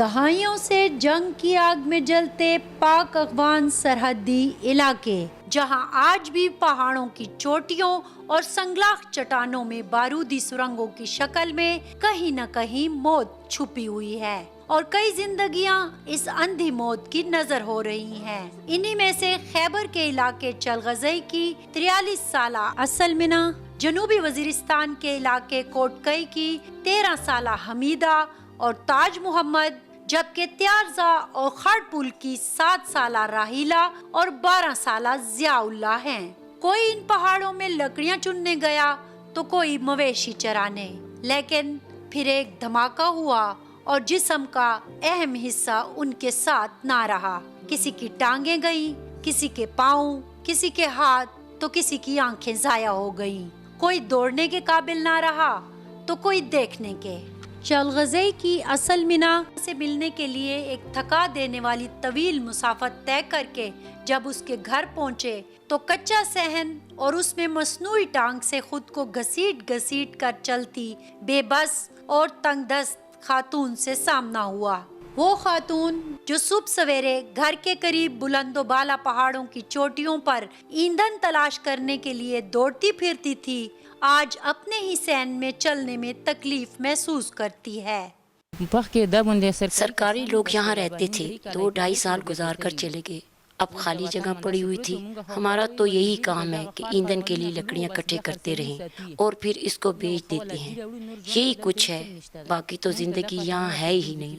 दहाइयों से जंग की आग में जलते पाक अफगान सरहदी इलाके, जहां आज भी पहाड़ों की चोटियों और संगलाख चट्टानों में बारूदी सुरंगों की शक्ल में कहीं न कहीं मौत छुपी हुई है और कई जिंदगियां इस अंधी मौत की नजर हो रही हैं। इन्हीं में से खैबर के इलाके चलगज़ई की 43 साला असल मिना, जनूबी वजीरिस्तान के इलाके कोटकई की 13 साला हमीदा और ताज मोहम्मद, जबकि त्यारजा और खड़पुल की 7 साला राहीला और 12 साला जियाउल्लाह हैं। कोई इन पहाड़ों में लकड़ियां चुनने गया तो कोई मवेशी चराने, लेकिन फिर एक धमाका हुआ और जिस्म का अहम हिस्सा उनके साथ ना रहा। किसी की टांगे गई, किसी के पाँव, किसी के हाथ, तो किसी की आंखें जाया हो गईं। कोई दौड़ने के काबिल ना रहा तो कोई देखने के। चलगज़ई की असल मिना से मिलने के लिए एक थका देने वाली तवील मुसाफत तय करके जब उसके घर पहुंचे तो कच्चा सहन और उसमें मसनूई टांग से खुद को घसीट घसीट कर चलती बेबस और तंगदस्त खातून से सामना हुआ। वो खातून जो सुबह सवेरे घर के करीब बुलंदो बाला पहाड़ों की चोटियों पर ईंधन तलाश करने के लिए दौड़ती फिरती थी, आज अपने ही सहन में चलने में तकलीफ महसूस करती है। सरकारी लोग यहाँ रहते थे, 2-2.5 साल गुजार कर चले गए। अब खाली जगह पड़ी हुई थी। हमारा तो यही काम है कि ईंधन के लिए लकड़ियाँ इकट्ठे करते रहें और फिर इसको बेच देते हैं। यही कुछ है, बाकी तो जिंदगी यहाँ है ही नहीं।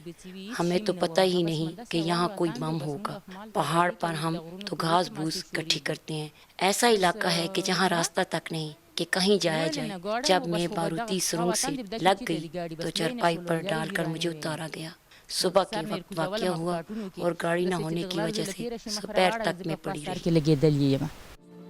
हमें तो पता ही नहीं कि यहाँ कोई बम होगा। पहाड़ पर हम तो घास फूस इकट्ठी करते हैं। ऐसा इलाका है कि जहाँ रास्ता तक नहीं कि कहीं जाया जाए। जब मैं बारूदी सुरंग से लग गई तो चरपाई पर डालकर मुझे उतारा गया। सुबह के वक्त वाक़या हुआ और गाड़ी न होने की वजह से दोपहर तक मैं पड़ी रही।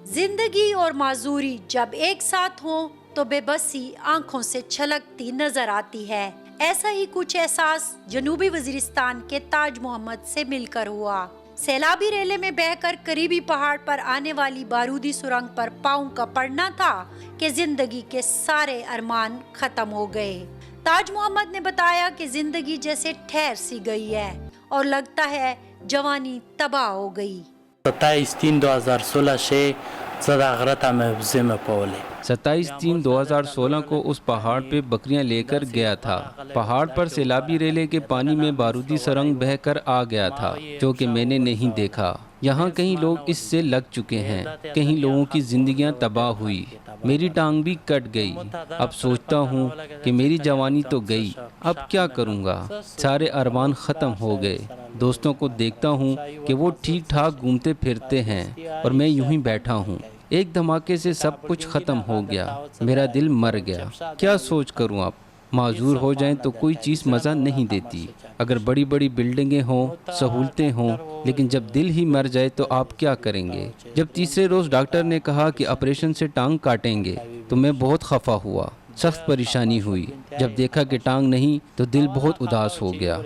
जिंदगी और माजूरी जब एक साथ हो तो बेबसी आंखों से छलकती नजर आती है। ऐसा ही कुछ एहसास जनूबी वजीरिस्तान के ताज मोहम्मद से मिलकर हुआ। सैलाबी रेले में बहकर करीबी पहाड़ पर आने वाली बारूदी सुरंग पर पाँव का पड़ना था कि जिंदगी के सारे अरमान खत्म हो गए। ताज मोहम्मद ने बताया कि जिंदगी जैसे ठहर सी गई है और लगता है जवानी तबाह हो गई। 27/3/2016 से 27/3/2016 को उस पहाड़ पे बकरियां लेकर गया था। पहाड़ पर सैलाबी रेले के पानी में बारूदी सुरंग बहकर आ गया था, जो कि मैंने नहीं देखा। यहाँ कई लोग इससे लग चुके हैं, कहीं लोगों की जिंदगियां तबाह हुई। मेरी टांग भी कट गई। अब सोचता हूँ कि मेरी जवानी तो गई, अब क्या करूँगा। सारे अरमान ख़त्म हो गए। दोस्तों को देखता हूँ कि वो ठीक ठाक घूमते फिरते हैं और मैं यूं ही बैठा हूँ। एक धमाके से सब कुछ ख़त्म हो गया। मेरा दिल मर गया। क्या सोच करूँ अब। माजूर हो जाएं तो कोई चीज़ मज़ा नहीं देती। अगर बड़ी बड़ी बिल्डिंगें हों, सहूलतें हों, लेकिन जब दिल ही मर जाए तो आप क्या करेंगे। जब तीसरे रोज़ डॉक्टर ने कहा कि ऑपरेशन से टांग काटेंगे तो मैं बहुत खफा हुआ, सख्त परेशानी हुई। जब देखा कि टांग नहीं तो दिल बहुत उदास हो गया।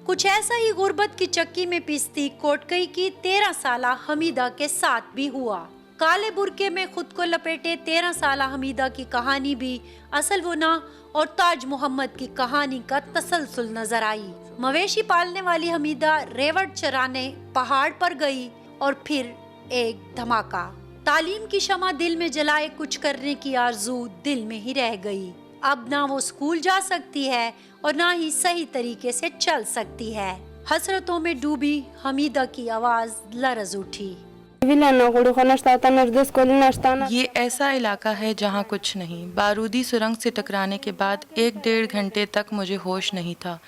कुछ ऐसा ही गुर्बत की चक्की में पिसती कोटकई की 13 साला हमीदा के साथ भी हुआ। काले बुरके में खुद को लपेटे 13 साला हमीदा की कहानी भी असल वुना और ताज मोहम्मद की कहानी का तसलसल नजर आई। मवेशी पालने वाली हमीदा रेवट चराने पहाड़ पर गई और फिर एक धमाका। तालीम की शमा दिल में जलाए कुछ करने की आरज़ू दिल में ही रह गई। अब ना वो स्कूल जा सकती है और ना ही सही तरीके से चल सकती है। हसरतों में डूबी हमीदा की आवाज लरज उठी। ये ऐसा इलाका है जहाँ कुछ नहीं। बारूदी सुरंग से टकराने के बाद 1-1.5 घंटे तक मुझे होश नहीं था।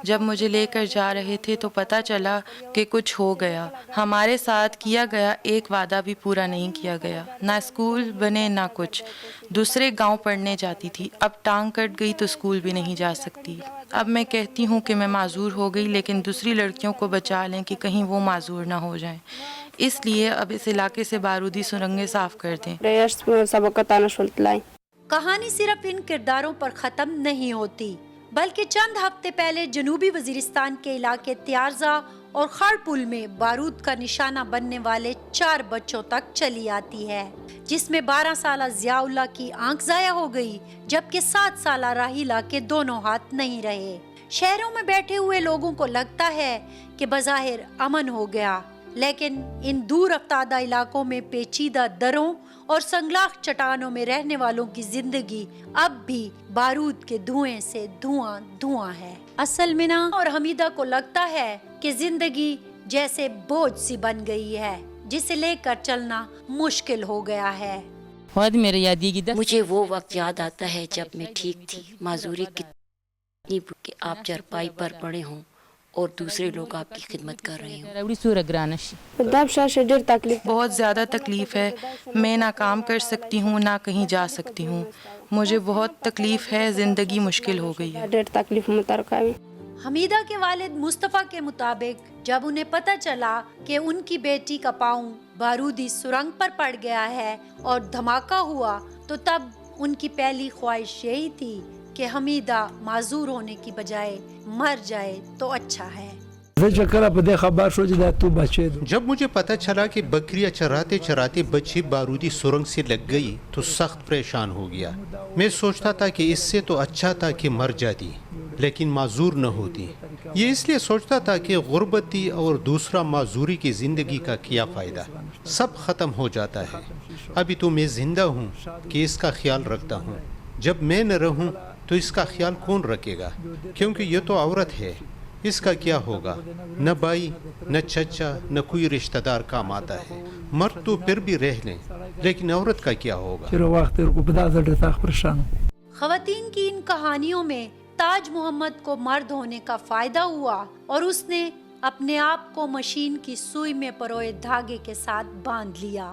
जब मुझे लेकर जा रहे थे तो पता चला कि कुछ हो गया। हमारे साथ किया गया एक वादा भी पूरा नहीं किया गया। ना स्कूल बने ना कुछ। दूसरे गांव पढ़ने जाती थी, अब टांग कट गई तो स्कूल भी नहीं जा सकती। अब मैं कहती हूँ कि मैं माजूर हो गई, लेकिन दूसरी लड़कियों को बचा लें कि कहीं वो माजूर ना हो जाएं। इसलिए अब इस इलाके से बारूदी सुरंगें साफ कर दें। कहानी सिर्फ इन किरदारों पर खत्म नहीं होती, बल्कि चंद हफ्ते पहले जनूबी वजीरिस्तान के इलाके त्यारजा اور خارپول میں بارود کا نشانہ بننے والے 4 بچوں تک چلی آتی ہے، جس میں 12 سالہ ضیاء اللہ کی آنکھ ضائع ہو گئی جبکہ 7 سالہ راحیلہ کے دونوں ہاتھ نہیں رہے۔ شہروں میں بیٹھے ہوئے لوگوں کو لگتا ہے کہ بظاہر امن ہو گیا، لیکن ان دور افتادہ علاقوں میں پیچیدہ دروں اور سنگلاخ چٹانوں میں رہنے والوں کی زندگی اب بھی بارود کے دھوئیں سے دھواں ہے۔ اصل میں اور حمیدہ کو لگتا ہے کہ زندگی جیسے بوجھ سی بن گئی ہے جسے لے کر چلنا مشکل ہو گیا ہے۔ مجھے وہ وقت یاد آتا ہے جب میں ٹھیک تھی، معذوری کتنی کہ آپ چرپائی پر پڑے ہوں اور دوسرے لوگ آپ کی خدمت کر رہے ہوں۔ بہت زیادہ تکلیف ہے، میں نہ کام کر سکتی ہوں نہ کہیں جا سکتی ہوں، مجھے بہت تکلیف ہے، زندگی مشکل ہو گئی ہے۔ حمیدہ کے والد مصطفیٰ کے مطابق جب انہیں پتہ چلا کہ ان کی بیٹی کا پاؤں بارودی سرنگ پر پڑ گیا ہے اور دھماکہ ہوا تو تب ان کی پہلی خواہش یہی تھی کہ حمیدہ معذور ہونے کی بجائے مر جائے تو اچھا ہے۔ جب مجھے پتہ چلا کہ بکریاں چراتے چراتے بچی بارودی سرنگ سے لگ گئی تو سخت پریشان ہو گیا۔ میں سوچتا تھا کہ اس سے تو اچھا تھا کہ مر جاتی لیکن معذور نہ ہوتی۔ یہ اس لیے سوچتا تھا کہ غربتی اور دوسرا معذوری کی زندگی کا کیا فائدہ، سب ختم ہو جاتا ہے۔ ابھی تو میں زندہ ہوں کہ اس کا خیال رکھتا ہوں، جب میں نہ رہوں تو اس کا خیال کون رکھے گا، کیونکہ یہ تو عورت ہے، اس کا کیا ہوگا؟ نہ بھائی نہ چچا نہ کوئی رشتہ دار کام آتا ہے۔ مرد تو پھر بھی رہ لیں لیکن عورت کا کیا ہوگا؟ خواتین کی ان کہانیوں میں تاج محمد کو مرد ہونے کا فائدہ ہوا اور اس نے اپنے آپ کو مشین کی سوئی میں پروئے دھاگے کے ساتھ باندھ لیا۔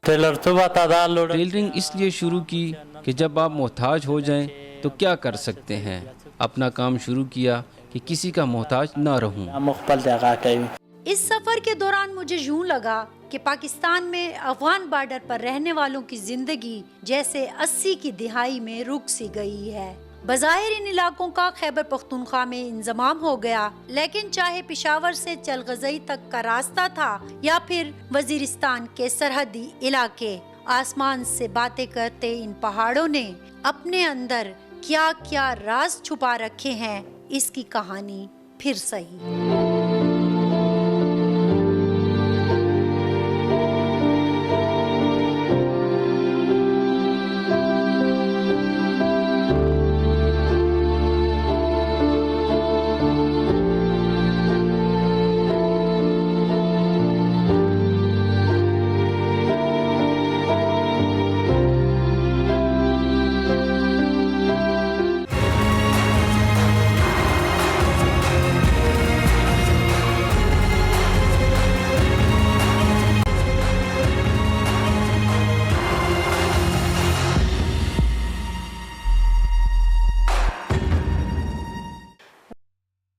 ٹیلرنگ اس لیے شروع کی کہ جب آپ محتاج ہو جائیں تو کیا کر سکتے ہیں، اپنا کام شروع کیا کہ کسی کا محتاج نہ رہوں۔ اس سفر کے دوران مجھے یوں لگا کہ پاکستان میں افغان بارڈر پر رہنے والوں کی زندگی جیسے 80 کی دہائی میں رک سی گئی ہے۔ بظاہر ان علاقوں کا خیبر پختونخوا میں انضمام ہو گیا، لیکن چاہے پشاور سے چلغزئی تک کا راستہ تھا یا پھر وزیرستان کے سرحدی علاقے، آسمان سے باتیں کرتے ان پہاڑوں نے اپنے اندر کیا کیا راز چھپا رکھے ہیں، اس کی کہانی پھر صحیح۔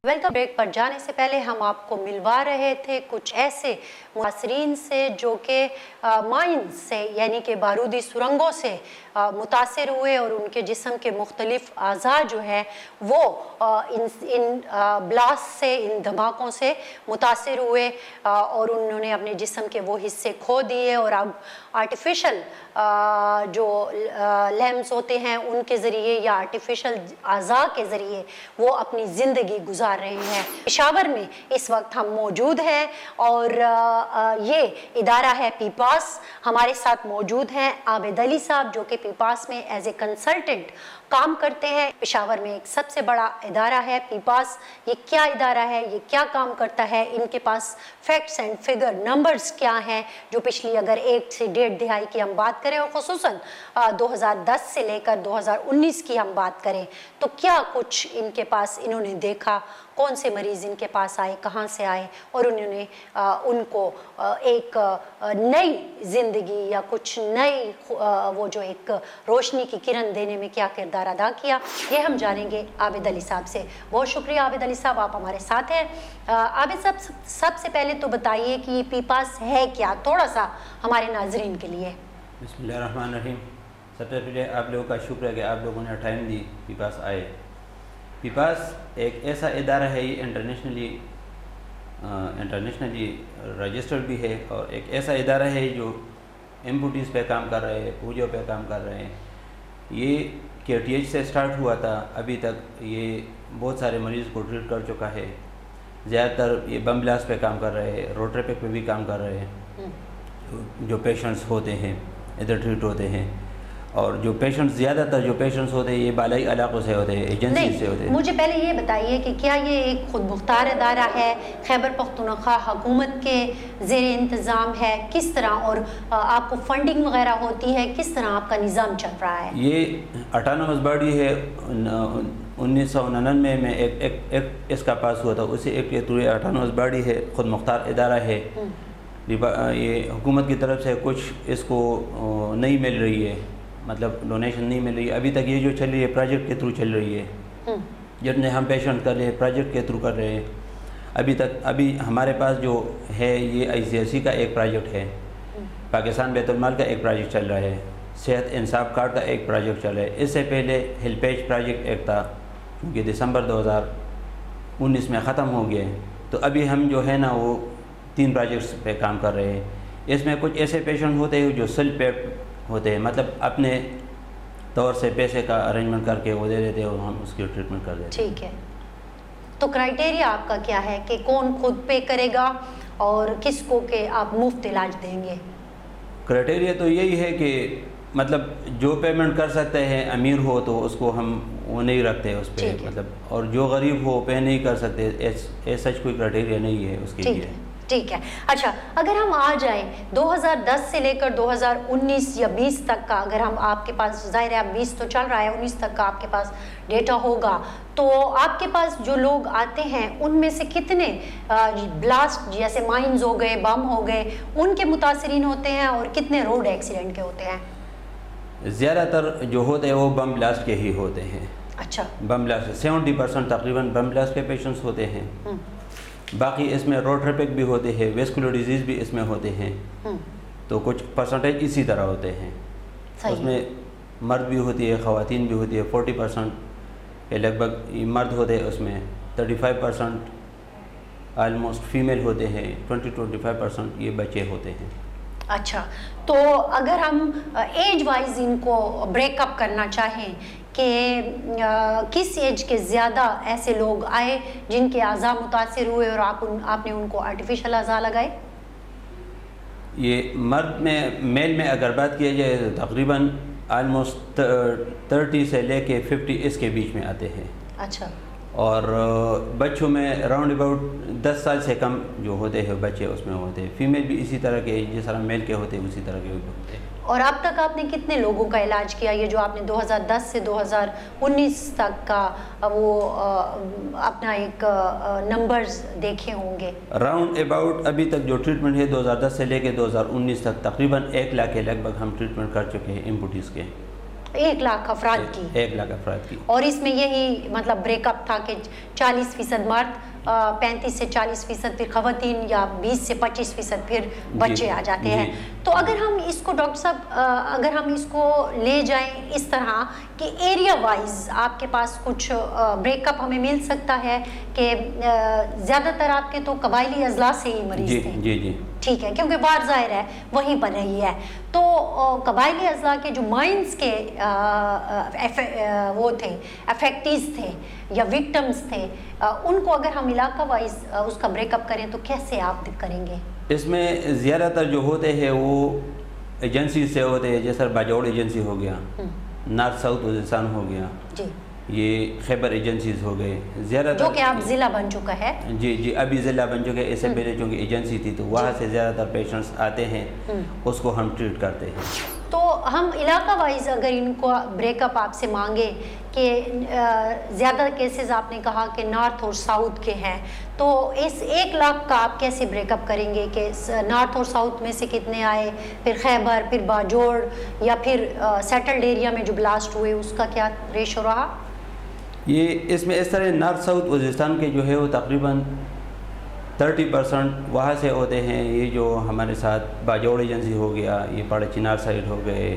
ویلکم بریک پر جانے سے پہلے ہم آپ کو ملوا رہے تھے کچھ ایسے متاثرین سے جو کہ مائنز سے یعنی کہ بارودی سرنگوں سے متاثر ہوئے اور ان کے جسم کے مختلف اعضاء جو ہے وہ ان بلاسٹ سے، ان دھماکوں سے متاثر ہوئے اور انہوں نے اپنے جسم کے وہ حصے کھو دیے اور اب آرٹیفیشل جو لیمز ہوتے ہیں ان کے ذریعے یا آرٹیفیشل اعضاء کے ذریعے وہ اپنی زندگی گزار رہے ہیں۔ پشاور میں اس وقت ہم موجود ہیں اور یہ ادارہ ہے پیپاس۔ ہمارے ساتھ موجود ہیں عابد علی صاحب جو کہ پیپاس میں ایز اے کنسلٹنٹ کام کرتے ہیں۔ پشاور میں ایک سب سے بڑا ادارہ ہے پیپاس۔ یہ کیا ادارہ ہے، یہ کیا کام کرتا ہے، ان کے پاس فیکٹس اینڈ فگر نمبرز کیا ہیں جو پچھلی اگر 1 سے 1.5 دہائی کی ہم بات کریں اور خصوصاً 2010 سے لے کر 2019 کی ہم بات کریں تو کیا کچھ ان کے پاس انہوں نے دیکھا، کون سے مریض ان کے پاس آئے، کہاں سے آئے اور انہوں نے ان کو ایک نئی زندگی یا کچھ نئی وہ جو ایک روشنی کی کرن دینے میں کیا کردار ادا کیا، یہ ہم جانیں گے عابد علی صاحب سے۔ بہت شکریہ عابد علی صاحب، آپ ہمارے ساتھ ہیں۔ عابد صاحب سب سے پہلے تو بتائیے کہ یہ پیپاس ہے کیا، تھوڑا سا ہمارے ناظرین کے لیے۔ بسم اللہ الرحمن الرحیم۔ سب سے پہلے آپ لوگوں کا شکر ہے کہ آپ لوگوں نے ٹائم دی پیپاس آئے۔ پیپاس ایک ایسا ادارہ ہے، یہ انٹرنیشنلی انٹرنیشنلی رجسٹرڈ بھی ہے اور ایک ایسا ادارہ ہے جو ایمپوٹیز پہ کام کر رہے ہیں, پوجو پہ کام کر رہے ہیں. یہ KTH سے سٹارٹ ہوا تھا, ابھی تک یہ بہت سارے مریض کو ٹریٹ کر چکا ہے. زیادہ تر یہ بم بلاس پہ کام کر رہے ہیں, روٹریپک پہ بھی کام کر رہے ہیں. جو پیشنٹس ہوتے ہیں ادھر ٹریٹ ہوتے ہیں, اور جو پیشنٹس زیادہ تر جو پیشنٹس ہوتے ہیں یہ بالائی علاقوں سے ہوتے ہیں, ایجنسی سے ہوتے ہیں. مجھے پہلے یہ بتائیے کہ کیا یہ ایک خود مختار ادارہ ہے, خیبر پختونخوا حکومت کے زیر انتظام ہے, کس طرح, اور آپ کو فنڈنگ وغیرہ ہوتی ہے, کس طرح آپ کا نظام چل رہا ہے؟ یہ اٹانومس باڈی ہے. 1999 میں ایک اس کا پاس ہوا تھا, اسی ایک کے تھرو اٹانومس باڈی ہے, خود مختار ادارہ ہے. یہ حکومت کی طرف سے کچھ اس کو نہیں مل رہی ہے, مطلب ڈونیشن نہیں مل رہی ہے ابھی تک. یہ جو چل رہی ہے پروجیکٹ کے تھرو چل رہی ہے, جتنے ہم پیشنٹ کر رہے ہیں پروجیکٹ کے تھرو کر رہے ہیں ابھی تک. ابھی ہمارے پاس جو ہے یہ ICSC کا ایک پروجیکٹ ہے, پاکستان بیت المال کا ایک پروجیکٹ چل رہا ہے, صحت انصاف کارڈ کا ایک پروجیکٹ چل رہا ہے. اس سے پہلے ہل پیج پروجیکٹ ایک تھا, کیونکہ دسمبر 2019 میں ختم ہو گیا. تو ابھی ہم جو ہے نا وہ 3 پروجیکٹس پہ کام کر رہے ہیں. اس میں کچھ ایسے پیشنٹ ہوتے ہیں جو سیلف پیڈ ہوتے ہیں, مطلب اپنے طور سے پیسے کا ارینجمنٹ کر کے وہ دے دیتے ہیں اور ہم اس کی ٹریٹمنٹ کر دیتے ہیں. ٹھیک ہے, تو کرائٹیریا آپ کا کیا ہے کہ کون خود پے کرے گا اور کس کو کہ آپ مفت علاج دیں گے؟ کرائٹیریا تو یہی ہے کہ مطلب جو پیمنٹ کر سکتے ہیں, امیر ہو تو اس کو ہم وہ نہیں رکھتے اس پہ, مطلب, اور جو غریب ہو پے نہیں کر سکتے, سچ کوئی کرائٹیریا نہیں ہے اس کے لیے. ٹھیک ہے. اچھا, اگر ہم آ جائیں 2010 سے لے کر 2019 یا 20 تک کا, اگر ہم آپ کے پاس, ظاہر ہے اب 20 تو چل رہا ہے, 19 تک کا آپ کے پاس ڈیٹا ہوگا, تو آپ کے پاس جو لوگ آتے ہیں ان میں سے کتنے بلاسٹ جیسے مائنز ہو گئے, بم ہو گئے, ان کے متاثرین ہوتے ہیں, اور کتنے روڈ ایکسیڈنٹ کے ہوتے ہیں؟ زیادہ تر جو ہوتے ہیں وہ بم بلاسٹ کے ہی ہوتے ہیں. اچھا, بم بلاسٹ 70% تقریباً بم بلاسٹ کے پیشنٹس ہوتے ہیں. باقی اس میں روٹریپک بھی ہوتے ہیں, ویسکولر ڈیزیز بھی اس میں ہوتے ہیں, تو کچھ پرسنٹیج اسی طرح ہوتے ہیں. اس میں مرد بھی ہوتی ہے, خواتین بھی ہوتی ہے. 40% کے لگ بھگ مرد ہوتے ہیں, اس میں 35% آلموسٹ فیمیل ہوتے ہیں, 20-25% یہ بچے ہوتے ہیں. اچھا, تو اگر ہم ایج وائز ان کو بریک اپ کرنا چاہیں کہ کس ایج کے زیادہ ایسے لوگ آئے جن کے اعضاء متاثر ہوئے اور آپ نے ان کو آرٹیفیشل اعضاء لگائے؟ یہ مرد میں, میل میں اگر بات کیا جائے تو تقریباً آلموسٹ 30 سے لے کے 50 اس کے بیچ میں آتے ہیں. اچھا, اور بچوں میں راؤنڈ اباؤٹ 10 سال سے کم جو ہوتے ہیں بچے اس میں ہوتے ہیں. فیمیل بھی اسی طرح کے, جس طرح میل کے ہوتے ہیں اسی طرح کے ہوتے ہیں. اور اب تک آپ نے کتنے لوگوں کا علاج کیا, یہ جو آپ نے 2010 سے 2019 تک کا وہ اپنا ایک نمبرز دیکھے ہوں گے؟ راؤنڈ اباؤٹ ابھی تک جو ٹریٹمنٹ ہے 2010 سے لے کے 2019 تک تقریباً 1 لاکھ کے لگ بھگ ہم ٹریٹمنٹ کر چکے ہیں ایمپوٹیز کے. 1 لاکھ افراد کی؟ 1 لاکھ افراد کی. اور اس میں یہی مطلب بریک اپ تھا کہ 40% مرد, 35 سے 40% پھر خواتین, یا 20 سے 25% پھر بچے آ جاتے ہیں. تو اگر ہم اس کو ڈاکٹر صاحب اگر ہم اس کو لے جائیں اس طرح کہ ایریا وائز آپ کے پاس کچھ بریک اپ ہمیں مل سکتا ہے کہ زیادہ تر آپ کے تو قبائلی اضلاع سے ہی مریض تھے؟ جی ٹھیک ہے, کیونکہ بار ظاہر ہے وہیں پر رہی ہے. تو قبائلی اضلاع کے جو مائنز کے وہ تھے, افیکٹیز تھے یا وکٹمز تھے, ان کو اگر ہم علاقہ وائز اس کا بریک اپ کریں تو کیسے آپ کریں گے؟ اس میں زیادہ تر جو ہوتے ہیں وہ ایجنسی سے ہوتے ہیں, جیسے باجوڑ ایجنسی ہو گیا, نارتھ ساؤتھ وزیرستان ہو گیا, جی, یہ خیبر ایجنسیز ہو گئے زیادہ تر, جو کہ اب ضلع بن چکا ہے. جی ابھی ضلع بن چکے. اس سے پہلے چونکہ ایجنسی تھی تو وہاں سے زیادہ تر پیشنٹس آتے ہیں, اس کو ہم ٹریٹ کرتے ہیں. تو ہم علاقہ وائز اگر ان کو بریک اپ آپ سے مانگے کہ زیادہ کیسز آپ نے کہا کہ نارتھ اور ساؤتھ کے ہیں, تو اس 1 لاکھ کا آپ کیسے بریک اپ کریں گے کہ نارتھ اور ساؤتھ میں سے کتنے آئے, پھر خیبر, پھر باجوڑ, یا پھر سیٹلڈ ایریا میں جو بلاسٹ ہوئے اس کا کیا ریشو رہا؟ یہ اس میں اس طرح نارتھ ساؤتھ وزیرستان کے جو ہے وہ تقریباً 30% وہاں سے ہوتے ہیں. یہ جو ہمارے ساتھ باجوڑ ایجنسی ہو گیا, یہ پاڑا چنار سائڈ ہو گئے,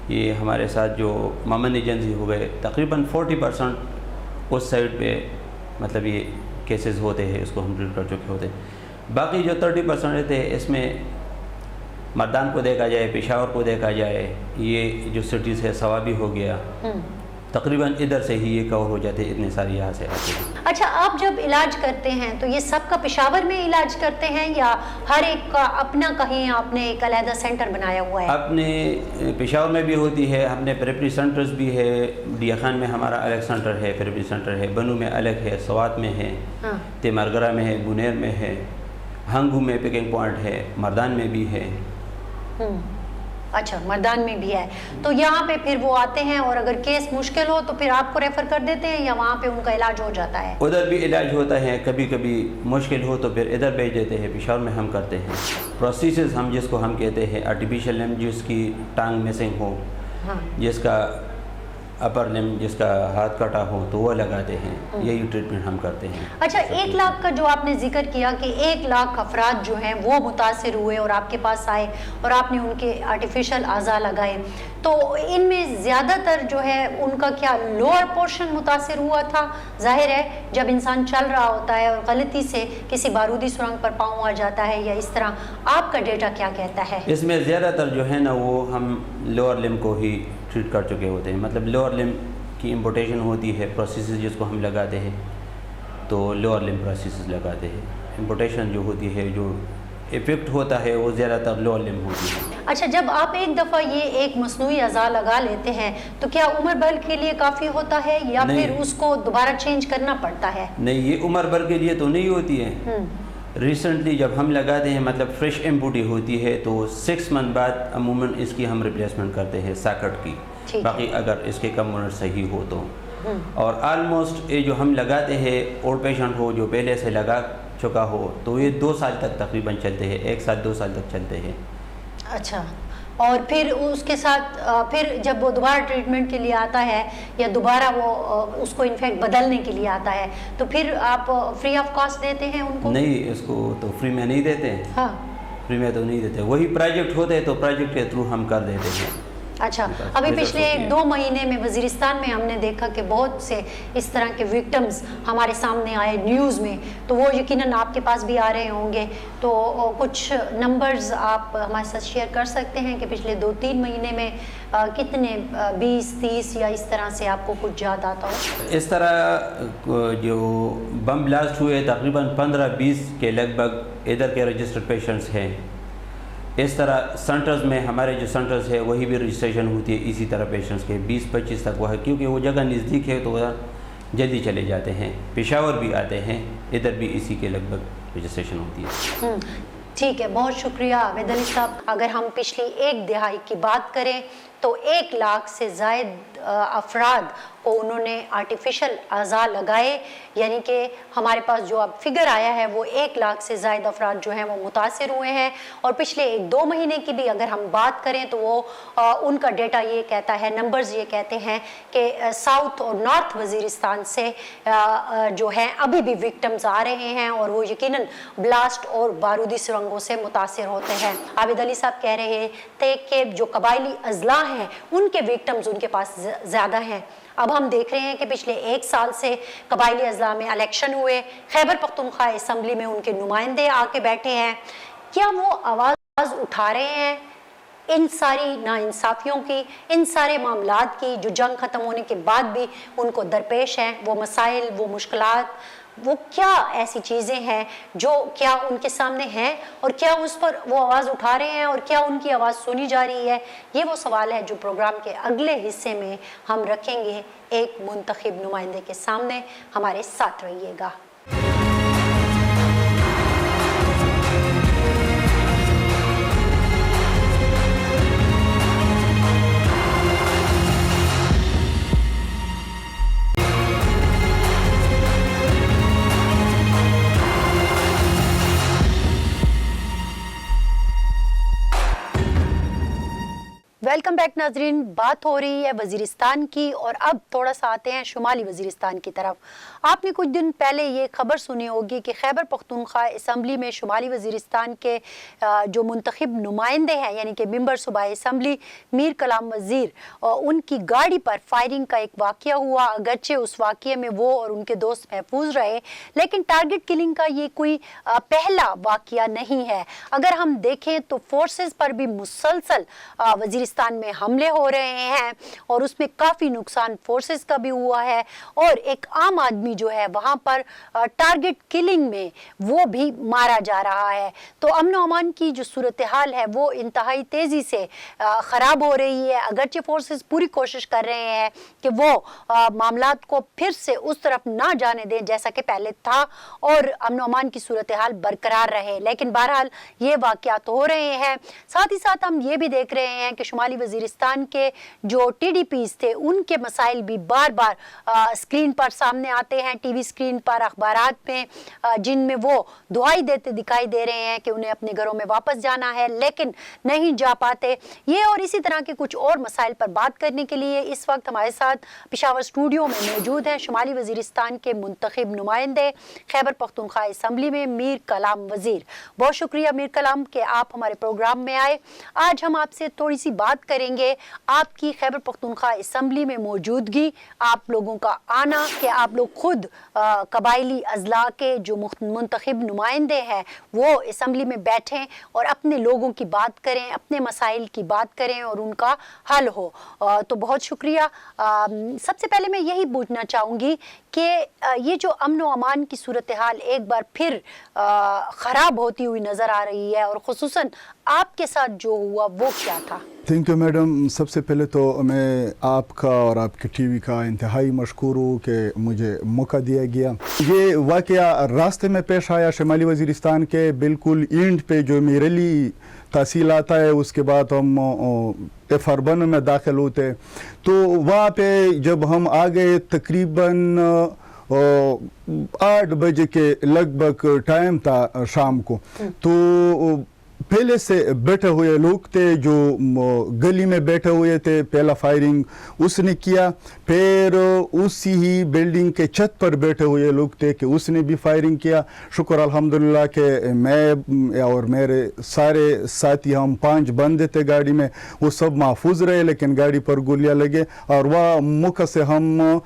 یہ ہمارے ساتھ جو ممن ایجنسی ہو گئے, تقریباً 40% اس سائڈ پہ مطلب یہ کیسز ہوتے ہیں, اس کو ہم ٹریٹ کر چکے ہوتے ہیں. باقی جو 30% رہتے ہیں اس میں مردان کو دیکھا جائے، پشاور کو دیکھا جائے، یہ جو سٹیز ہے سوابی ہو گیا، تقریباً ادھر سے ہی یہ کور ہو جاتے ہیں، اتنے سارے یہاں سے آتے ہیں۔ اچھا، آپ جب علاج کرتے ہیں تو یہ سب کا پشاور میں علاج کرتے ہیں یا ہر ایک کا اپنا کہیں آپ نے ایک علیحدہ سینٹر بنایا ہوا ہے؟ اپنے پشاور میں بھی ہوتی ہے، ہم نے پریپری سینٹرز بھی ہے، ڈیا خان میں ہمارا الگ سینٹر ہے، پریپری سینٹر ہے، بنو میں الگ ہے، سوات میں ہے، تیمارگرہ میں ہے، بنیر میں ہے، ہنگو میں پکنگ پوائنٹ ہے، مردان میں بھی ہے۔ اچھا، مردان میں بھی ہے۔ تو یہاں پہ پھر وہ آتے ہیں اور اگر کیس مشکل ہو تو پھر آپ کو ریفر کر دیتے ہیں یا وہاں پہ ان کا علاج ہو جاتا ہے؟ ادھر بھی علاج ہوتا ہے، کبھی کبھی مشکل ہو تو پھر ادھر بھیج دیتے ہیں، پشاور میں ہم کرتے ہیں۔ پروسیسز ہم جس کو ہم کہتے ہیں آرٹیفیشل لمب، جس کی ٹانگ مسنگ ہو، جس کا اپر لمب، جس کا ہاتھ کٹا ہو تو وہ لگاتے ہیں، یہی ٹریٹمنٹ ہم کرتے ہیں۔ اچھا، 1 لاکھ کا جو آپ نے ذکر کیا کہ 1 لاکھ افراد جو ہیں وہ متاثر ہوئے اور آپ کے پاس آئے اور آپ نے ان کے آرٹیفیشل اعضاء لگائے، تو ان میں زیادہ تر جو ہے ان کا کیا لوور پورشن متاثر ہوا تھا؟ ظاہر ہے جب انسان چل رہا ہوتا ہے اور غلطی سے کسی بارودی سرنگ پر پاؤں آ جاتا ہے یا اس طرح، آپ کا ڈیٹا کیا کہتا ہے؟ اس میں زیادہ تر جو ہے نا وہ ہم لوور لمب کو ہی ٹریٹ کر چکے ہوتے ہیں، مطلب لوور لمب کی امپوٹیشن ہوتی ہے، پروسیسز جس کو ہم لگاتے ہیں تو لوور لمب پروسیسز لگاتے ہیں، امپوٹیشن جو ہوتی ہے، جو افیکٹ ہوتا ہے وہ زیادہ تر لوور لمب ہوتی ہے۔ اچھا، جب آپ ایک دفعہ یہ ایک مصنوعی اعضاء لگا لیتے ہیں تو کیا عمر بھر کے لیے کافی ہوتا ہے یا پھر اس کو دوبارہ چینج کرنا پڑتا ہے؟ نہیں، یہ عمر بھر کے لیے تو نہیں ہوتی ہے۔ ریسنٹلی جب ہم لگاتے ہیں، مطلب فریش امپوٹی ہوتی ہے تو 6 منتھ بعد عموماً اس کی ہم ریپلیسمنٹ کرتے ہیں ساکٹ کی، باقی اگر اس کے کمپوننٹ صحیح ہو تو۔ اور آلموسٹ یہ جو ہم لگاتے ہیں اولڈ پیشنٹ ہو جو پہلے سے لگا چکا ہو تو یہ 2 سال تک تقریباً چلتے ہیں، 1 سال 2 سال تک چلتے ہیں۔ اچھا، اور پھر اس کے ساتھ پھر جب وہ دوبارہ ٹریٹمنٹ کے لیے آتا ہے یا دوبارہ وہ اس کو انفیکٹ بدلنے کے لیے آتا ہے تو پھر آپ فری آف کاسٹ دیتے ہیں ان کو؟ نہیں، اس کو تو فری میں نہیں دیتے ہیں۔ ہاں، فری میں تو نہیں دیتے، وہی پروجیکٹ ہوتے ہیں تو پروجیکٹ کے تھرو ہم کر دیتے ہیں۔ اچھا، ابھی پچھلے 1-2 مہینے میں وزیرستان میں ہم نے دیکھا کہ بہت سے اس طرح کے وکٹمز ہمارے سامنے آئے نیوز میں، تو وہ یقیناً آپ کے پاس بھی آ رہے ہوں گے، تو کچھ نمبرز آپ ہمارے ساتھ شیئر کر سکتے ہیں کہ پچھلے 2-3 مہینے میں کتنے 20-30 یا اس طرح سے آپ کو کچھ یاد آتا ہو؟ اس طرح جو بم بلاسٹ ہوئے تقریباً 15-20 کے لگ بھگ ادھر کے رجسٹرڈ پیشنٹس ہیں۔ اس طرح سینٹرز میں ہمارے جو سینٹرز ہے وہی بھی رجسٹریشن ہوتی ہے اسی طرح پیشنٹس کے 20-25 تک وہ ہے، کیونکہ وہ جگہ نزدیک ہے تو جلدی چلے جاتے ہیں۔ پشاور بھی آتے ہیں، ادھر بھی اسی کے لگ بھگ رجسٹریشن ہوتی ہے۔ ٹھیک ہے، بہت شکریہ عابد علی صاحب۔ اگر ہم پچھلی 1 دہائی کی بات کریں تو 1 لاکھ سے زائد افراد کو انہوں نے آرٹیفیشل اعضاء لگائے، یعنی کہ ہمارے پاس جو اب فگر آیا ہے وہ 1 لاکھ سے زائد افراد جو ہیں وہ متاثر ہوئے ہیں، اور پچھلے 1-2 مہینے کی بھی اگر ہم بات کریں تو وہ ان کا ڈیٹا یہ کہتا ہے، نمبرز یہ کہتے ہیں کہ ساؤتھ اور نارتھ وزیرستان سے جو ہیں ابھی بھی وکٹمز آ رہے ہیں اور وہ یقیناً بلاسٹ اور بارودی سرنگوں سے متاثر ہوتے ہیں۔ عابد علی صاحب کہہ رہے تھے کہ جو قبائلی اضلاع ہیں ان کے وکٹمز ان کے پاس زیادہ ہیں۔ اب ہم دیکھ رہے ہیں کہ پچھلے 1 سال سے قبائلی اضلاع میں الیکشن ہوئے، خیبر پختونخوا اسمبلی میں ان کے نمائندے آ کے بیٹھے ہیں، کیا وہ آواز اٹھا رہے ہیں ان ساری ناانصافیوں کی، ان سارے معاملات کی جو جنگ ختم ہونے کے بعد بھی ان کو درپیش ہیں؟ وہ مسائل، وہ مشکلات، وہ کیا ایسی چیزیں ہیں جو کیا ان کے سامنے ہیں اور کیا اس پر وہ آواز اٹھا رہے ہیں اور کیا ان کی آواز سنی جا رہی ہے؟ یہ وہ سوال ہے جو پروگرام کے اگلے حصے میں ہم رکھیں گے ایک منتخب نمائندے کے سامنے۔ ہمارے ساتھ رہیے گا۔ वेलकम बैक नाजरीन। बात हो रही है वजीरिस्तान की और अब थोड़ा सा आते हैं शुमाली वजीरिस्तान की तरफ। आपने कुछ दिन पहले ये खबर सुनी होगी कि खैबर पख्तूनख्वा असम्बली में शुमाली वजीरिस्तान के जो मुंतखब नुमाइंदे हैं यानी कि मेंबर सूबाई असम्बली मीर कलाम वज़ीर, उनकी गाड़ी पर फायरिंग का एक वाक़या हुआ। अगरचे उस वाक़े में वो और उनके दोस्त महफूज रहे, लेकिन टारगेट किलिंग का ये कोई पहला वाक़या नहीं है। अगर हम देखें तो फोर्सेस पर भी मुसलसल वजीरिस्तान में हमले हो रहे हैं और उसमें काफ़ी नुकसान फोर्सेस का भी हुआ है और एक आम आदमी जो है वहाँ पर टारगेट किलिंग में वो भी मारा जा रहा है। तो अमन व अमान की जो सूरत हाल है वो इंतहाई तेज़ी से ख़राब हो रही है। अगरचे फोर्सेस पूरी कोशिश कर रहे हैं कि वो मामलात को फिर से उस तरफ ना जाने दें जैसा कि पहले था और अमन व अमान की सूरत हाल बरकरार रहे, लेकिन बहरहाल ये वाक़यात हो रहे हैं। साथ ही साथ हम ये भी देख रहे हैं कि शुमाली वजीरिस्तान के जो TDPs थे उनके मसाइल भी बार बार स्क्रीन पर सामने आते हैं, टीवी स्क्रीन पर, अखबारात में, जिनमें वो दुहाई देते दिखाई दे रहे हैं कि उन्हें अपने घरों में वापस जाना है लेकिन नहीं जा पाते। ये और इसी तरह के कुछ और मसाइल पर बात करने के लिए इस वक्त हमारे साथ पेशावर स्टूडियो में मौजूद हैं शुमाली वजीरिस्तान के मुंतखब नुमाइंदे खैबर पख्तूनख्वा असम्बली में मीर कलाम वज़ीर। बहुत शुक्रिया मीर कलाम कि आप हमारे प्रोग्राम में आए। आज हम आपसे थोड़ी सी बात करेंगे आपकी खैबर पख्तूनख्वा असम्बली में मौजूदगी, आप लोगों का आना, कि आप लोग खुद कबायली अजला के जो मुंतखब नुमाइंदे हैं वो असम्बली में बैठें और अपने लोगों की बात करें, अपने मसाइल की बात करें और उनका हल हो। तो बहुत शुक्रिया। सबसे पहले मैं यही पूछना चाहूँगी कि ये जो अमन व अमान की सूरत हाल एक बार फिर ख़राब होती हुई नज़र आ रही है और ख़ुसूसन आपके साथ जो हुआ वो क्या था? Thank you madam. सबसे पहले तो मैं आपका और आपके टीवी का इंतहाई मशकूर हूँ कि मुझे मौका दिया गया। ये वाक़या रास्ते में पेश आया शुमाली वजीरिस्तान के बिल्कुल एंड पे जो मीरली तहसील आता है, उसके बाद हम F-अर्बन में दाखिल होते, तो वहाँ पे जब हम आ गए तकरीबन 8 बजे के लगभग टाइम था शाम को, तो पहले से बैठे हुए लोग थे जो गली में बैठे हुए थे, पहला फायरिंग उसने किया। फिर उसी ही बिल्डिंग के छत पर बैठे हुए लोग थे कि उसने भी फायरिंग किया। शुक्र अल्हम्दुलिल्लाह के मैं और मेरे सारे साथी, हम 5 बंदे थे गाड़ी में, वो सब महफूज रहे, लेकिन गाड़ी पर गोलियां लगे और वह मौके से हम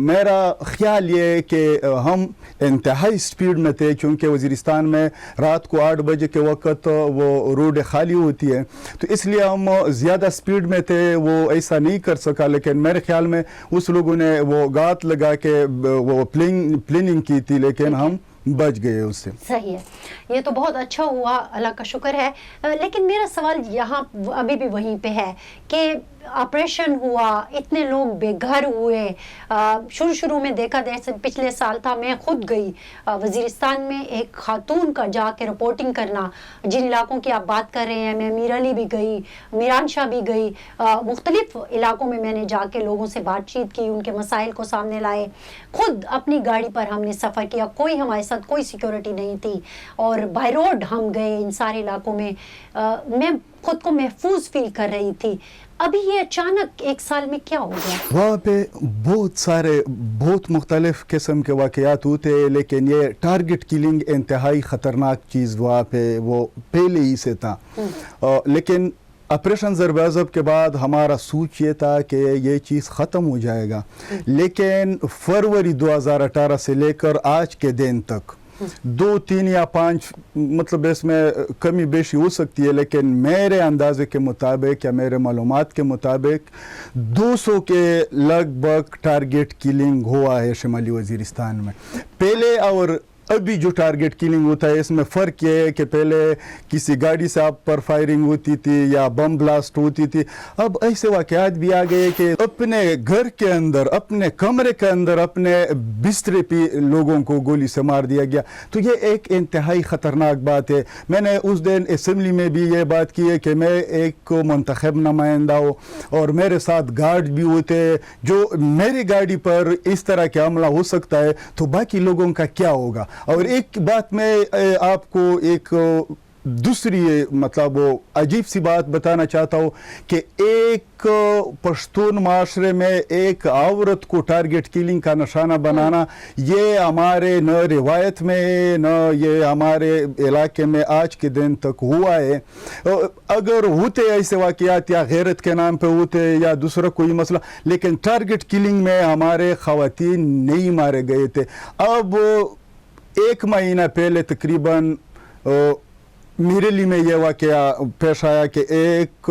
मेरा ख्याल ये कि हम इंतहाई स्पीड में थे, क्योंकि वजीरिस्तान में रात को 8 बजे के वक्त वो रोड खाली होती है, तो इसलिए हम ज़्यादा स्पीड में थे, वो ऐसा नहीं कर सका। लेकिन मेरे ख्याल में उस लोगों ने वो गात लगा के वो प्लानिंग की थी, लेकिन हम बच गए उससे। सही है, ये तो बहुत अच्छा हुआ, अल्लाह का शुक्र है। लेकिन मेरा सवाल यहाँ अभी भी वहीं पे है कि ऑपरेशन हुआ, इतने लोग बेघर हुए। शुरू में देखा जैसे पिछले साल था, मैं खुद गई वजीरिस्तान में एक खातून का जाके रिपोर्टिंग करना, जिन इलाकों की आप बात कर रहे हैं, मैं मीर अली भी गई, मीरान शाह भी गई, मुख्तलिफ इलाकों में मैंने जाके लोगों से बातचीत की, उनके मसाइल को सामने लाए। खुद अपनी गाड़ी पर हमने सफ़र किया, कोई हमारे साथ कोई सिक्योरिटी नहीं थी और बाय रोड हम गए इन सारे इलाकों में। मैं खुद को महफूज फील कर रही थी। अभी ये अचानक एक साल में क्या हो गया? वहाँ पे बहुत मुख्तलिफ किस्म के वाक़यात होते हैं, लेकिन ये टारगेट किलिंग इंतहाई ख़तरनाक चीज़ वहाँ पे वो पहले ही से था। लेकिन ऑपरेशन ज़रब अज़ब के बाद हमारा सोच ये था कि ये चीज़ ख़त्म हो जाएगा, लेकिन फरवरी 2018 से लेकर आज के दिन तक 2, 3 या 5 मतलब इसमें कमी बेशी हो सकती है, लेकिन मेरे अंदाजे के मुताबिक या मेरे मालूमात के मुताबिक 200 के लगभग टारगेट किलिंग हुआ है शुमाली वजीरिस्तान में। पहले और अभी जो टारगेट किलिंग होता है इसमें फ़र्क ये है कि पहले किसी गाड़ी से आप पर फायरिंग होती थी या बम ब्लास्ट होती थी, अब ऐसे वाक़यात भी आ गए कि अपने घर के अंदर, अपने कमरे के अंदर, अपने बिस्तरे पे लोगों को गोली से मार दिया गया। तो ये एक इंतहाई ख़तरनाक बात है। मैंने उस दिन असम्बली में भी ये बात की है कि मैं एक मुंतखब नुमाइंदा हूँ और मेरे साथ गार्ड भी होते हैं, जो मेरी गाड़ी पर इस तरह का हमला हो सकता है तो बाकी लोगों का क्या होगा। और एक बात मैं आपको एक दूसरी मतलब वो अजीब सी बात बताना चाहता हूँ कि एक पश्तून माशरे में एक औरत को टारगेट किलिंग का निशाना बनाना, ये हमारे न रिवायत में न ये हमारे इलाके में आज के दिन तक हुआ है। अगर होते ऐसे वाक़यात या गैरत के नाम पे होते या दूसरा कोई मसला, लेकिन टारगेट किलिंग में हमारे ख़वातीन नहीं मारे गए थे। अब 1 महीना पहले तकरीबन मिरेली में यह वाक़या पेश आया कि एक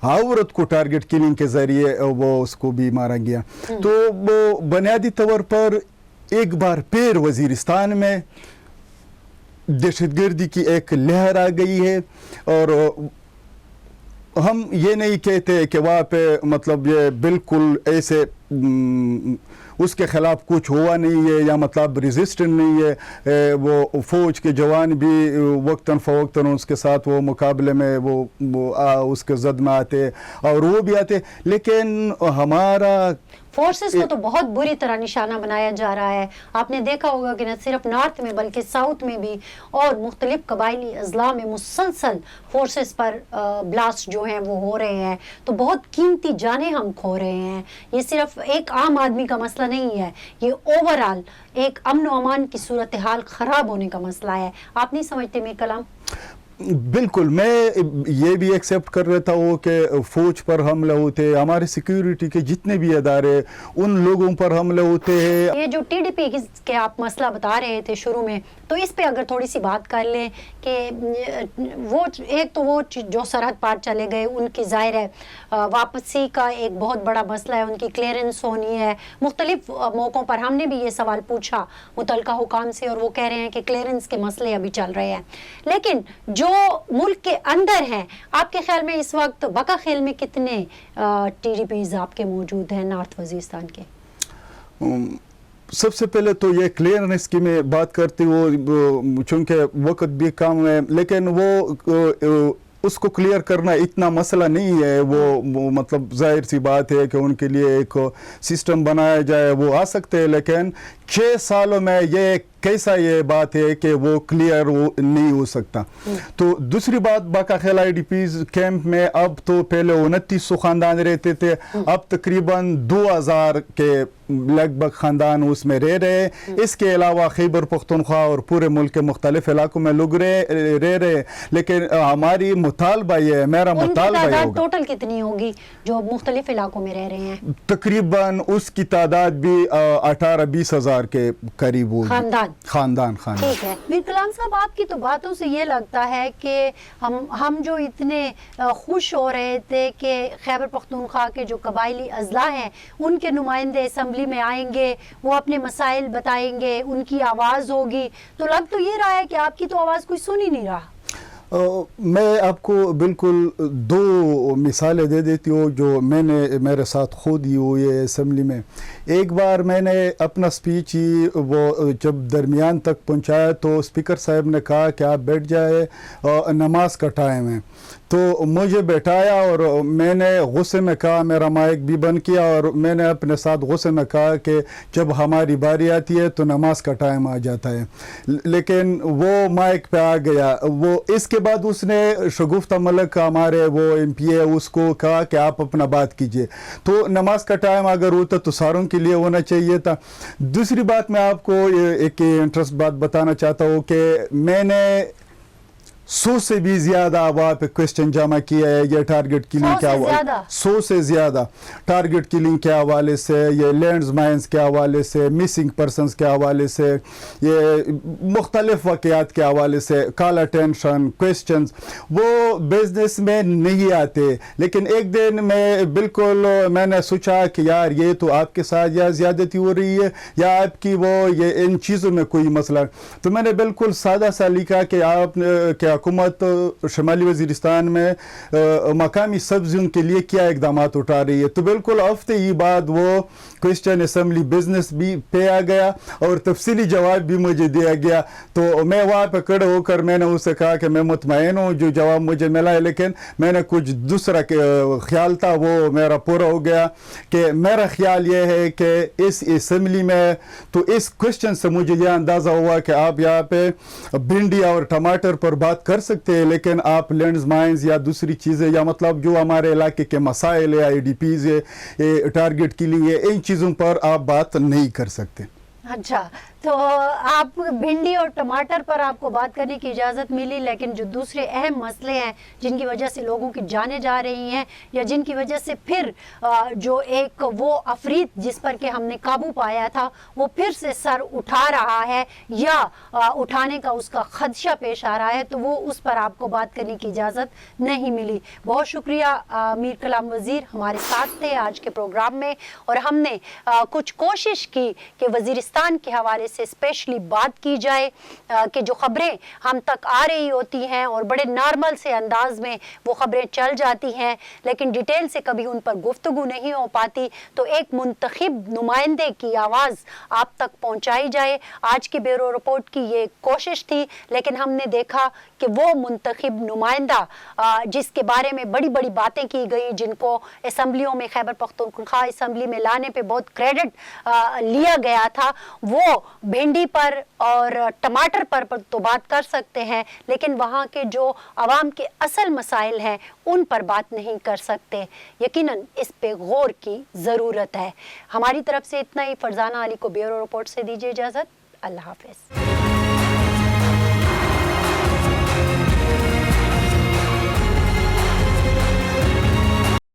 औरत को टारगेट किलिंग के ज़रिए वो उसको भी मारा गया। तो वो बुनियादी तौर पर एक बार फिर वज़ीरिस्तान में दहशतगर्दी की एक लहर आ गई है, और हम ये नहीं कहते कि वहाँ पे मतलब ये बिल्कुल ऐसे उसके ख़िलाफ़ कुछ हुआ नहीं है या मतलब रेजिस्टेंट नहीं है। वो फ़ौज के जवान भी वक्तन फ़वक्तन उसके साथ वो मुकाबले में वो उसके ज़द में आते और वो भी आते, लेकिन हमारा फोर्सेस को तो बहुत बुरी तरह निशाना बनाया जा रहा है। आपने देखा होगा कि न सिर्फ नॉर्थ में बल्कि साउथ में भी और मुख्तलिफ कबायली अजला में मुसलसल फोर्सेस पर ब्लास्ट जो हैं वो हो रहे हैं। तो बहुत कीमती जानें हम खो रहे हैं। ये सिर्फ एक आम आदमी का मसला नहीं है, ये ओवरऑल एक अमन व अमान की सूरत हाल ख़राब होने का मसला है। आप नहीं समझते मेरे कलाम? बिल्कुल, मैं ये भी एक्सेप्ट कर लेता हूँ कि फ़ौज पर हमले होते, हमारे सिक्योरिटी के जितने भी इदारे उन लोगों पर हमले होते हैं। ये जो टीडीपी के आप मसला बता रहे थे शुरू में, तो इस पे अगर थोड़ी सी बात कर लें कि वो एक तो वो जो सरहद पार चले गए उनकी ज़ाहिर है वापसी का एक बहुत बड़ा मसला है, उनकी क्लियरेंस होनी है। मुख्तलिफ मौक़ों पर हमने भी ये सवाल पूछा मुतलका हुकाम से और वो कह रहे हैं कि क्लियरेंस के मसले अभी चल रहे हैं। लेकिन जो मुल्क के अंदर हैं, आपके ख्याल में इस वक्त बका खेल में कितने टीडीपीज़ आपके मौजूद हैं नॉर्थ वज़ीरिस्तान के? सबसे पहले तो ये क्लियरनेस की मैं बात करती हूँ, चूँकि वक्त भी कम है, लेकिन वो उसको क्लियर करना इतना मसला नहीं है। वो मतलब जाहिर सी बात है कि उनके लिए एक सिस्टम बनाया जाए, वो आ सकते हैं, लेकिन 6 सालों में ये कैसा ये बात है कि वो क्लियर नहीं हो सकता। तो दूसरी बात, बाका खेल IDPs कैंप में अब तो पहले 2900 ख़ानदान रहते थे, अब तकरीबन 2000 के लगभग ख़ानदान उसमें रह रहे। इसके अलावा खैबर पख्तूनख्वा और पूरे मुल्क के मुख्तलिफ इलाकों में लोग रह रहे। लेकिन हमारी मुतालबा ये, मेरा मुतालबा ये होगा, टोटल कितनी होगी जो मुख्तलिफ इलाकों में रह रहे हैं? तकरीबन उसकी तादाद भी 18-20 हज़ार के करीब होगी। खानदान ठीक है। मीर कलाम साहब, आपकी तो बातों से ये लगता है कि हम जो इतने खुश हो रहे थे कि खैबर पख्तूनख्वा के जो कबायली अजला हैं उनके नुमाइंदे असम्बली में आएंगे, वो अपने मसाइल बताएंगे, उनकी आवाज़ होगी, तो लग तो ये रहा है कि आपकी तो आवाज़ कोई सुन ही नहीं रहा। मैं आपको बिल्कुल 2 मिसालें दे देती हूँ जो मैंने मेरे साथ खुद ही हुई है असम्बली में। एक बार मैंने अपना स्पीच ही वो जब दरमियान तक पहुँचाया तो स्पीकर साहब ने कहा कि आप बैठ जाए, नमाज का टाइम है। तो मुझे बैठाया और मैंने गुस्से में कहा, मेरा माइक भी बंद किया और मैंने अपने साथ गुस्से में कहा कि जब हमारी बारी आती है तो नमाज का टाइम आ जाता है, लेकिन वो माइक पे आ गया। वो इसके बाद उसने शगुफ्ता मलक हमारे वो MP है, उसको कहा कि आप अपना बात कीजिए। तो नमाज का टाइम अगर होता तो सारों के लिए होना चाहिए था। दूसरी बात, मैं आपको एक इंटरेस्ट बात बताना चाहता हूँ कि मैंने 100 से भी ज़्यादा वहाँ पे क्वेश्चन जमा किया है ये टारगेट किलिंग के हवाले, 100 से ज़्यादा टारगेट किलिंग के हवाले से, ये लैंड माइंस के हवाले से, मिसिंग पर्सनस के हवाले से, ये मुख्तलिफ वाक़यात के हवाले से, कॉल अटेंशन क्वेश्चंस। वो बिजनेस में नहीं आते, लेकिन एक दिन मैं बिल्कुल मैंने सोचा कि यार ये तो आपके साथ या ज़्यादती हो रही है या आपकी वो ये इन चीज़ों में कोई मसला। तो मैंने बिल्कुल सादा सा लिखा कि आप क्या हुकूमत शुमाली वज़ीरिस्तान में मकामी सब्जियों के लिए क्या इकदाम उठा रही है। तो बिल्कुल हफ्ते ही बाद वो क्वेश्चन असम्बली बिजनेस भी पे आ गया और तफसीली जवाब भी मुझे दिया गया। तो मैं वहाँ पे खड़े होकर मैंने उससे कहा कि मैं मुतमईन हूँ जो जवाब मुझे मिला है, लेकिन मैंने कुछ दूसरा ख्याल था वो मेरा पूरा हो गया कि मेरा ख्याल ये है कि इस असम्बली में तो इस क्वेश्चन से मुझे यह अंदाज़ा हुआ कि आप यहाँ पे भिंडी और टमाटर पर बात कर सकते हैं, लेकिन आप लैंड माइंस या दूसरी चीज़ें या मतलब जो हमारे इलाके के मसाइल है, IDPs है, टारगेट किलिंग है, इन चीज़ों पर आप बात नहीं कर सकते। अच्छा, तो आप भिंडी और टमाटर पर आपको बात करने की इजाज़त मिली, लेकिन जो दूसरे अहम मसले हैं जिनकी वजह से लोगों की जानें जा रही हैं या जिनकी वजह से फिर जो एक वो अफरीत जिस पर के हमने काबू पाया था वो फिर से सर उठा रहा है या उठाने का उसका खदशा पेश आ रहा है, तो वो उस पर आपको बात करने की इजाज़त नहीं मिली। बहुत शुक्रिया मीर कलाम वज़ीर हमारे साथ थे आज के प्रोग्राम में, और हमने कुछ कोशिश की कि वज़ीरिस्तान के हवाले से स्पेशली बात की जाए कि जो खबरें हम तक आ रही होती हैं और बड़े नॉर्मल से अंदाज में वो खबरें चल जाती हैं लेकिन डिटेल से कभी उन पर गुफ्तगू नहीं हो पाती, तो एक मुंतखब नुमाइंदे की आवाज़ आप तक पहुंचाई जाए। आज की ब्यूरो रिपोर्ट की ये कोशिश थी, लेकिन हमने देखा कि वो मुंतखब नुमाइंदा जिसके बारे में बड़ी बड़ी बातें की गई, जिनको असम्बलियों में खैबर पख्तूनख्वा असम्बली में लाने पे बहुत क्रेडिट लिया गया था, वो भिंडी पर और टमाटर पर तो बात कर सकते हैं, लेकिन वहाँ के जो आवाम के असल मसाइल हैं उन पर बात नहीं कर सकते। यकीनन इस पे गौर की ज़रूरत है। हमारी तरफ से इतना ही। फरजाना अली को ब्यूरो रिपोर्ट से दीजिए इजाज़त। अल्लाह हाफ़िज़।